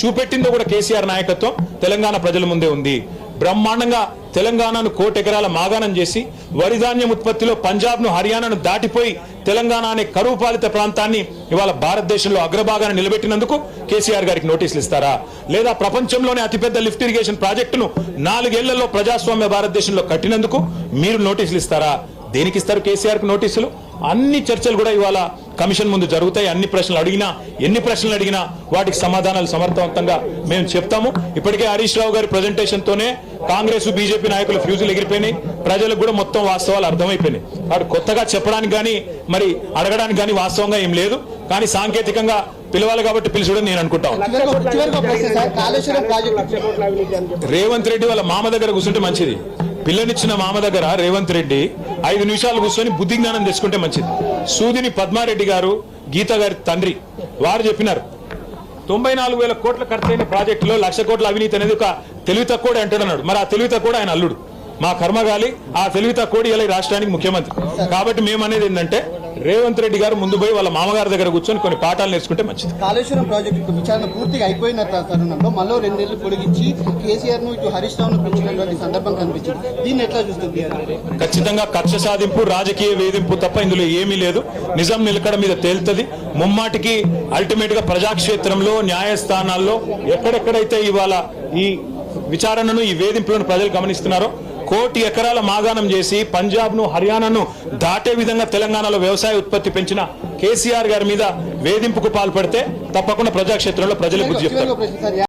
చూపెట్టిందో కూడా కేసీఆర్ నాయకత్వం తెలంగాణ ప్రజల ముందే ఉంది. బ్రహ్మాండంగా తెలంగాణను 1 కోటి ఎకరాల మాగాణం చేసి వరి ధాన్యం ఉత్పత్తిలో పంజాబ్ను హర్యానాను దాటిపోయి తెలంగాణ అనే కరువు పాలిత ప్రాంతాన్ని ఇవాళ భారతదేశంలో అగ్రభాగాన్ని నిలబెట్టినందుకు కేసీఆర్ గారికి నోటీసులు ఇస్తారా? లేదా ప్రపంచంలోనే అతిపెద్ద లిఫ్ట్ ఇరిగేషన్ ప్రాజెక్టును 4 ఏళ్లలో ప్రజాస్వామ్య భారతదేశంలో కట్టినందుకు మీరు నోటీసులు ఇస్తారా? దేనికి ఇస్తారు కేసీఆర్ కు నోటీసులు? అన్ని చర్చలు కూడా ఇవాళ కమిషన్ ముందు జరుగుతాయి. అన్ని ప్రశ్నలు అడిగినా, ఎన్ని ప్రశ్నలు అడిగినా వాటికి సమాధానాలు సమర్థవంతంగా మేము చెప్తాము. ఇప్పటికే హరీష్ రావు గారి ప్రెజెంటేషన్ తోనే కాంగ్రెస్ బీజేపీ నాయకుల ఫ్యూజులు ఎగిరిపోయినాయి. ప్రజలకు కూడా మొత్తం వాస్తవాలు అర్థమైపోయినాయి. వాడు కొత్తగా చెప్పడానికి కానీ మరి అడగడానికి కానీ వాస్తవంగా ఏం లేదు. కానీ సాంకేతికంగా పిలవాలి కాబట్టి పిలుచుడని నేను అనుకుంటాను. రేవంత్ రెడ్డి వాళ్ళ మామ దగ్గర కూర్చుంటే మంచిది. పిల్లనిచ్చిన మామ దగ్గర రేవంత్ రెడ్డి 5 నిమిషాలు కూర్చొని బుద్ధి జ్ఞానం తెచ్చుకుంటే మంచిది. సూదిని పద్మారెడ్డి గారు, గీత గారి తండ్రి వారు చెప్పినారు 94,000 కోట్ల ఖర్చైన ప్రాజెక్టులో 1,00,000 కోట్ల అవినీతి అనేది ఒక తెలివి తక్కువ అంటున్నాడు. మరి ఆ తెలివి తక్కువ ఆయన అల్లుడు. మా కర్మగాలి ఆ తెలివి తక్కువ ఇలా రాష్ట్రానికి ముఖ్యమంత్రి. కాబట్టి మేము అనేది ఏంటంటే రేవంత్ రెడ్డి గారు ముందు పోయి వాళ్ళ మామగారి దగ్గర కూర్చొని కొన్ని పాఠాలు నేర్చుకుంటే మంచిది. కాళేశ్వరం ప్రాజెక్టు విచారణ పూర్తిగా అయిపోయిన తరుణంలో మళ్ళీ 2 నెలలు పొడిగించి కేసీఆర్ ను ఇటు హరీష్ రావును పెంచినటువంటి సందర్భం కనిపించింది. దీన్ని ఎట్లా చూస్తుంది? ఖచ్చితంగా కక్ష సాధింపు, రాజకీయ వేధింపు తప్ప ఇందులో ఏమీ లేదు. నిజం నిలకడ మీద తేలుతుంది. ముమ్మాటికి అల్టిమేట్ గా ప్రజాక్షేత్రంలో, న్యాయస్థానాల్లో ఎక్కడెక్కడైతే ఇవాళ ఈ విచారణను, ఈ వేధింపులను ప్రజలు గమనిస్తున్నారో 1 కోటి ఎకరాల మాగాణం చేసి పంజాబ్ ను, హర్యానాను దాటే విధంగా తెలంగాణలో వ్యవసాయ ఉత్పత్తి పెంచిన కేసీఆర్ గారి మీద వేధింపుకు పాల్పడితే తప్పకుండా ప్రజాక్షేత్రంలో ప్రజలు బుద్ధి చెప్తారు.